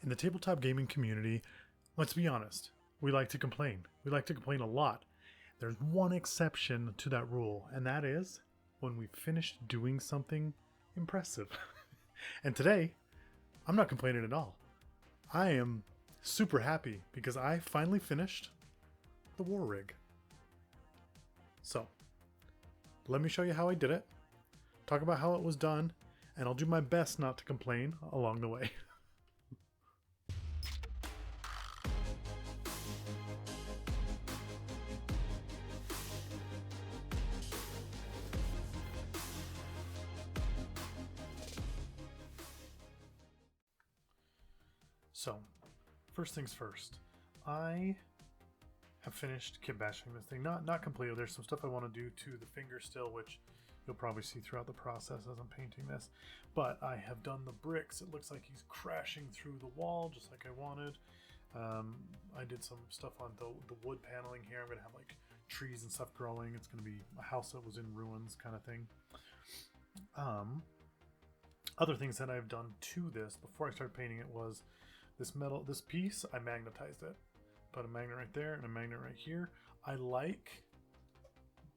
In the tabletop gaming community, let's be honest, we like to complain. We like to complain a lot. There's one exception to that rule, and that is when we've finished doing something impressive. And today, I'm not complaining at all. I am super happy because I finally finished the war rig. So, let me show you how I did it, talk about how it was done, and I'll do my best not to complain along the way. So, first things first, I have finished kit bashing this thing. Not completely. There's some stuff I want to do to the finger still, which you'll probably see throughout the process as I'm painting this. But I have done the bricks. It looks like he's crashing through the wall just like I wanted. I did some stuff on the wood paneling here. I'm going to have like trees and stuff growing. It's going to be a house that was in ruins kind of thing. Other things that I've done to this before I started painting it was this piece, I magnetized it. Put a magnet right there and a magnet right here. I like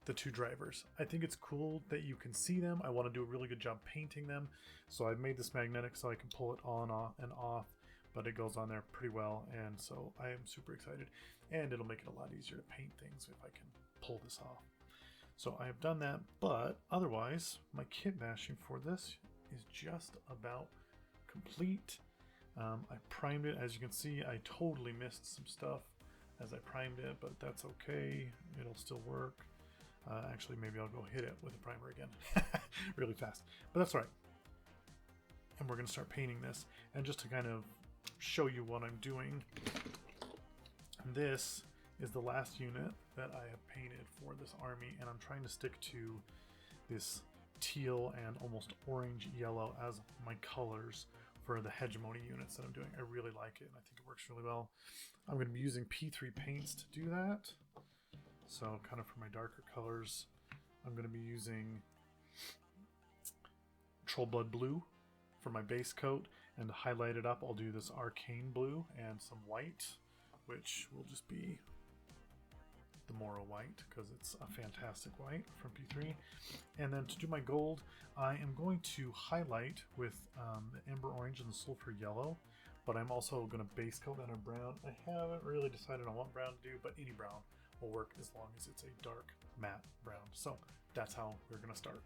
the two drivers. I think it's cool that you can see them. I want to do a really good job painting them. So I've made this magnetic so I can pull it on and off, but it goes on there pretty well. And so I am super excited, and it'll make it a lot easier to paint things if I can pull this off. So I have done that, but otherwise my kit bashing for this is just about complete. I primed it. As you can see, I totally missed some stuff as I primed it, but that's okay. It'll still work. Actually, maybe I'll go hit it with a primer again really fast, but that's all right. And we're going to start painting this. And just to kind of show you what I'm doing, this is the last unit that I have painted for this army, and I'm trying to stick to this teal and almost orange yellow as my colors for the hegemony units that I'm doing. I really like it, and I think it works really well. I'm going to be using P3 paints to do that. So kind of for my darker colors, I'm going to be using Troll Blood Blue for my base coat, and to highlight it up, I'll do this Arcane Blue and some white, which will just be the Mora white because it's a fantastic white from P3. And then to do my gold, I am going to highlight with the Ember Orange and the Sulfur Yellow, but I'm also going to base coat that in brown. I haven't really decided on what brown to do, but any brown will work as long as it's a dark matte brown. So that's how we're going to start.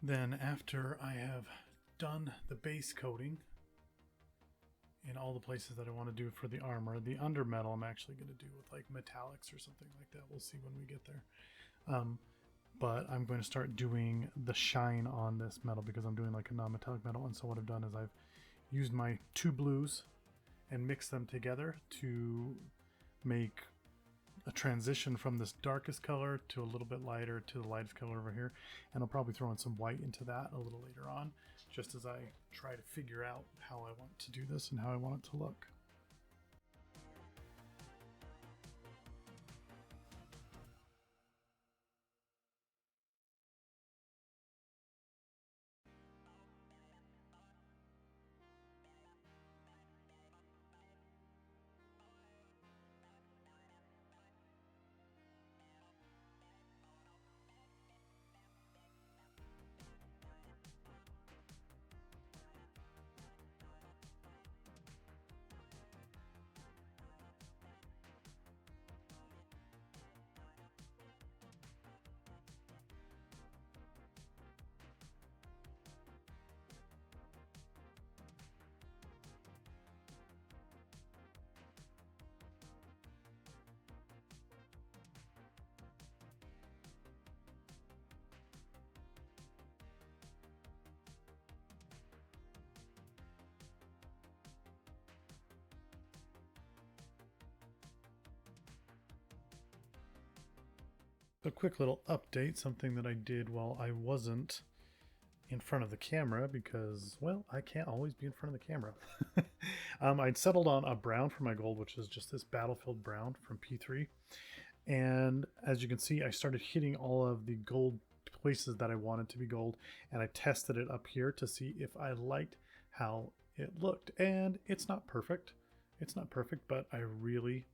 Then after I have done the base coating in all the places that I want to do for the armor, the under metal I'm actually going to do with like metallics or something like that. We'll see when we get there. But I'm going to start doing the shine on this metal because I'm doing like a non-metallic metal. And so what I've done is I've used my two blues and mixed them together to make a transition from this darkest color to a little bit lighter to the lightest color over here, and I'll probably throw in some white into that a little later on, just as I try to figure out how I want to do this and how I want it to look. A quick little update, something that I did while I wasn't in front of the camera because, well, I can't always be in front of the camera. I'd settled on a brown for my gold, which is just this Battlefield brown from P3. And as you can see, I started hitting all of the gold places that I wanted to be gold, and I tested it up here to see if I liked how it looked. And it's not perfect. It's not perfect, but I really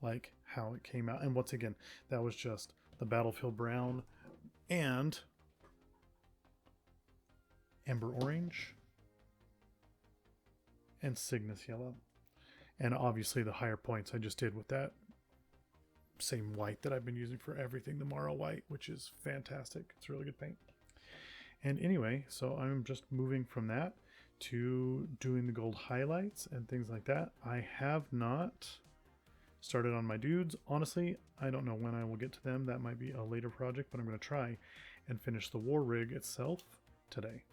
like how it came out. And once again, that was just the Battlefield brown and Ember Orange and Cygnus Yellow. And obviously the higher points I just did with that same white that I've been using for everything, the Morrow White, which is fantastic. It's really good paint. And anyway, so I'm just moving from that to doing the gold highlights and things like that. I have not started on my dudes. Honestly, I don't know when I will get to them. That might be a later project, but I'm going to try and finish the war rig itself today.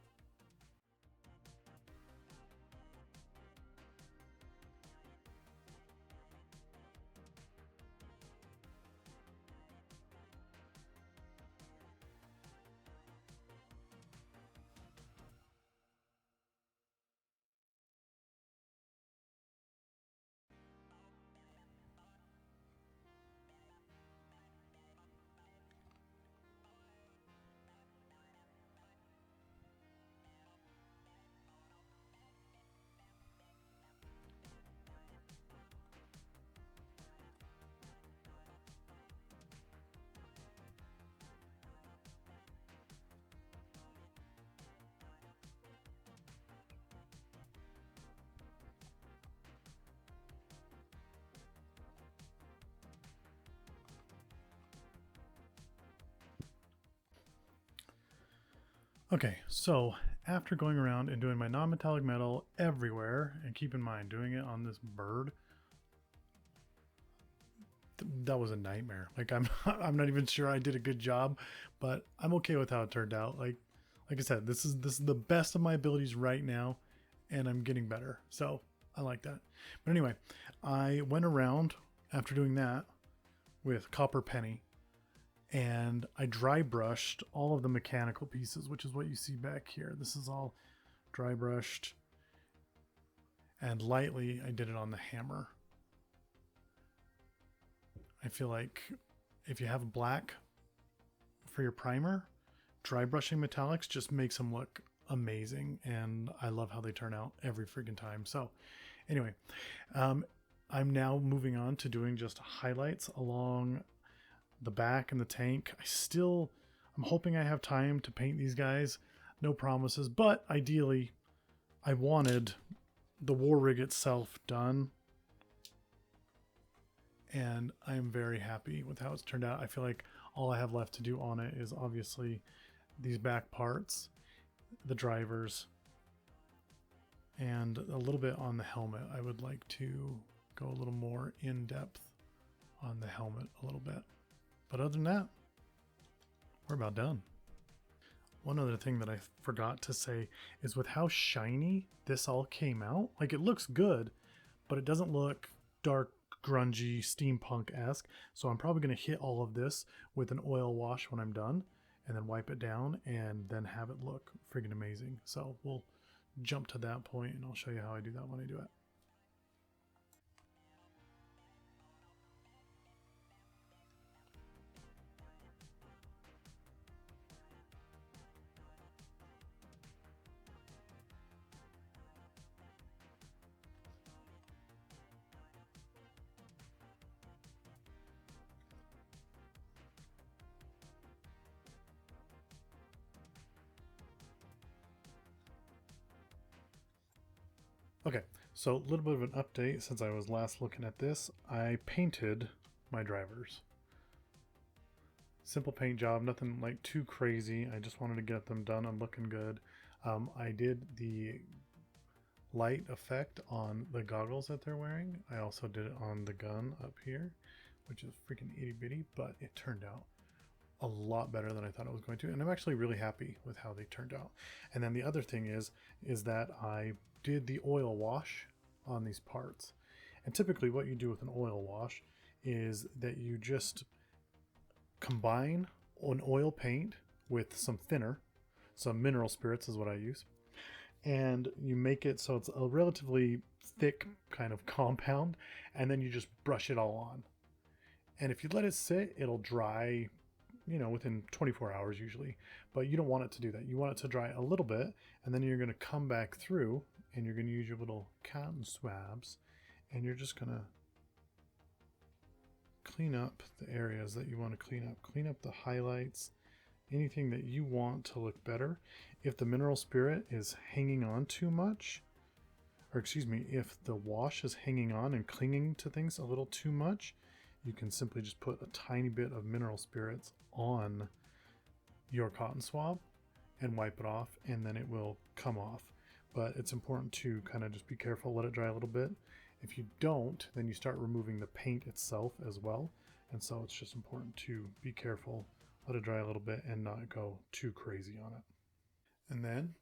Okay, so after going around and doing my non-metallic metal everywhere, and keep in mind doing it on this bird, that was a nightmare. Like I'm not even sure I did a good job, but I'm okay with how it turned out. Like I said, this is the best of my abilities right now, and I'm getting better. So I like that. But anyway, I went around after doing that with Copper Penny, and I dry brushed all of the mechanical pieces, which is what you see back here. This is all dry brushed, and lightly I did it on the hammer. I feel like if you have black for your primer, dry brushing metallics just makes them look amazing, and I love how they turn out every freaking time. So anyway, I'm now moving on to doing just highlights along the back and the tank. I'm hoping I have time to paint these guys. No promises, but ideally I wanted the war rig itself done, and I'm very happy with how it's turned out. I feel like all I have left to do on it is obviously these back parts, the drivers, and a little bit on the helmet. I would like to go a little more in depth on the helmet a little bit. But other than that, we're about done. One other thing that I forgot to say is with how shiny this all came out, like it looks good, but it doesn't look dark, grungy, steampunk-esque. So I'm probably going to hit all of this with an oil wash when I'm done, and then wipe it down, and then have it look friggin' amazing. So we'll jump to that point, and I'll show you how I do that when I do it. Okay, so a little bit of an update since I was last looking at this. I painted my drivers. Simple paint job, nothing like too crazy. I just wanted to get them done and looking good. I did the light effect on the goggles that they're wearing. I also did it on the gun up here, which is freaking itty bitty, but it turned out a lot better than I thought it was going to, and I'm actually really happy with how they turned out. And then the other thing is that I did the oil wash on these parts. And typically what you do with an oil wash is that you just combine an oil paint with some thinner, some mineral spirits is what I use. And you make it so it's a relatively thick kind of compound, and then you just brush it all on. And if you let it sit, it'll dry, within 24 hours usually. But you don't want it to do that. You want it to dry a little bit, and then you're going to come back through, and you're going to use your little cotton swabs, and you're just going to clean up the areas that you want to clean up. Clean up the highlights, anything that you want to look better. If the mineral spirit is hanging on too much, or excuse me, if the wash is hanging on and clinging to things a little too much, you can simply just put a tiny bit of mineral spirits on your cotton swab and wipe it off, and then it will come off. But it's important to kind of just be careful, let it dry a little bit. If you don't, then you start removing the paint itself as well. And so it's just important to be careful, let it dry a little bit, and not go too crazy on it. And then,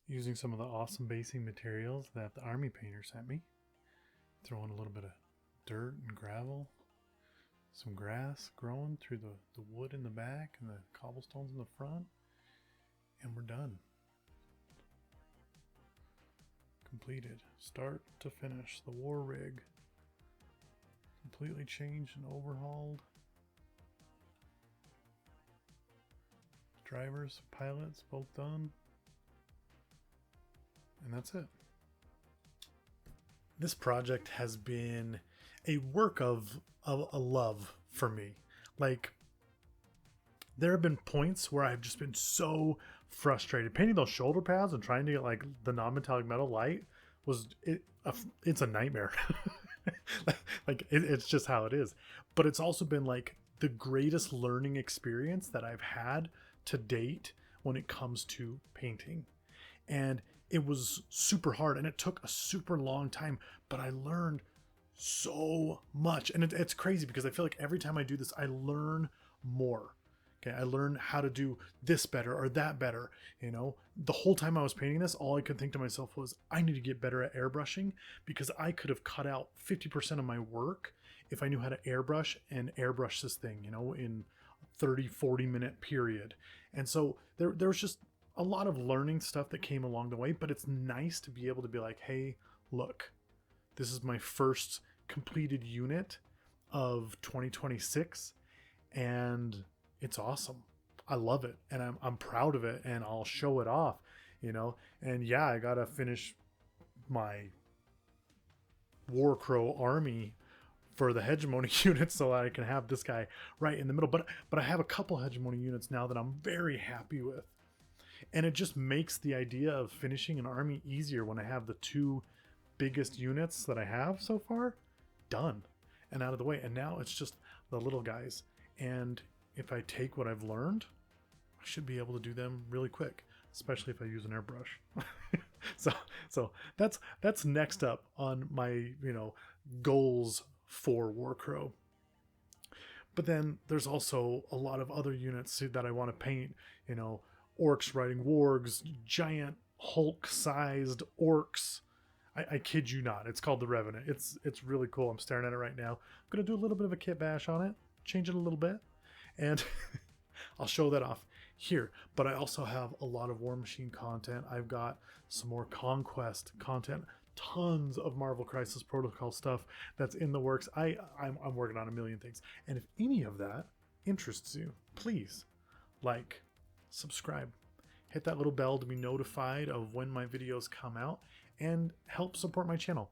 using some of the awesome basing materials that the army painter sent me, throw in a little bit of dirt and gravel, some grass growing through the wood in the back and the cobblestones in the front, and we're done. Completed, start to finish, the war rig. Completely changed and overhauled. Drivers, pilots, both done. And that's it. This project has been a work of a love for me. Like, there have been points where I've just been so frustrated. Painting those shoulder pads and trying to get like the non-metallic metal light it's a nightmare. It's just how it is. But it's also been like the greatest learning experience that I've had to date when it comes to painting. And it was super hard and it took a super long time, but I learned so much. And it's crazy because I feel like every time I do this, I learn more. Okay, I learn how to do this better or that better. The whole time I was painting this, all I could think to myself was, I need to get better at airbrushing, because I could have cut out 50% of my work if I knew how to airbrush this thing, in 30-40 minute period. And so there was just a lot of learning stuff that came along the way, but it's nice to be able to be like, hey, look, this is my first completed unit of 2026, and it's awesome. I love it, and I'm proud of it, and I'll show it off, and yeah, I gotta finish my Warcrow army for the hegemony units so I can have this guy right in the middle. But I have a couple hegemony units now that I'm very happy with, and it just makes the idea of finishing an army easier when I have the two biggest units that I have so far done and out of the way. And now it's just the little guys, and if I take what I've learned, I should be able to do them really quick, especially if I use an airbrush. so that's next up on my goals for Warcrow. But then there's also a lot of other units that I want to paint. Orcs riding wargs, giant Hulk-sized orcs. I kid you not. It's called the Revenant. It's really cool. I'm staring at it right now. I'm gonna do a little bit of a kit bash on it, change it a little bit, and I'll show that off here. But I also have a lot of Warmachine content. I've got some more Conquest content, tons of Marvel Crisis Protocol stuff that's in the works. I'm working on a million things, and if any of that interests you, please like, subscribe, hit that little bell to be notified of when my videos come out, and help support my channel.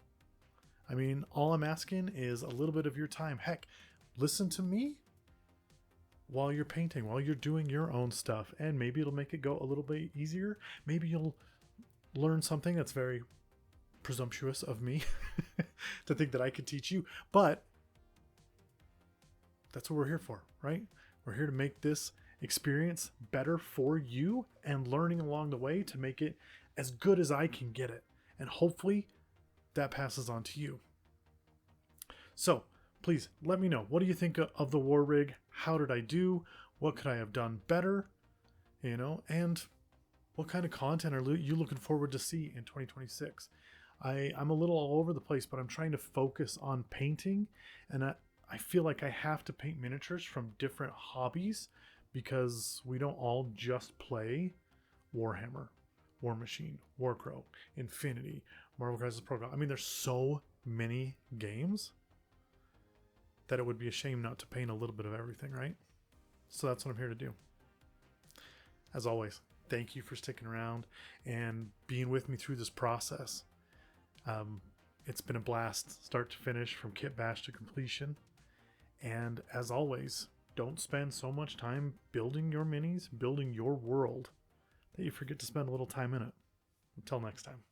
I mean, all I'm asking is a little bit of your time. Heck, listen to me while you're painting, while you're doing your own stuff, and maybe it'll make it go a little bit easier. Maybe you'll learn something that's very presumptuous of me to think that I could teach you, but that's what we're here for, right? We're here to make this experience better for you and learning along the way to make it as good as I can get it. And hopefully that passes on to you. So please let me know. What do you think of the war rig? How did I do? What could I have done better? And what kind of content are you looking forward to see in 2026? I'm a little all over the place, but I'm trying to focus on painting. And I feel like I have to paint miniatures from different hobbies because we don't all just play Warhammer, Warmachine, Warcrow, Infinity, Marvel Crisis Protocol. I mean, there's so many games that it would be a shame not to paint a little bit of everything, right? So that's what I'm here to do. As always, thank you for sticking around and being with me through this process. It's been a blast, start to finish, from kit bash to completion. And as always, don't spend so much time building your minis, building your world, that you forget to spend a little time in it. Until next time.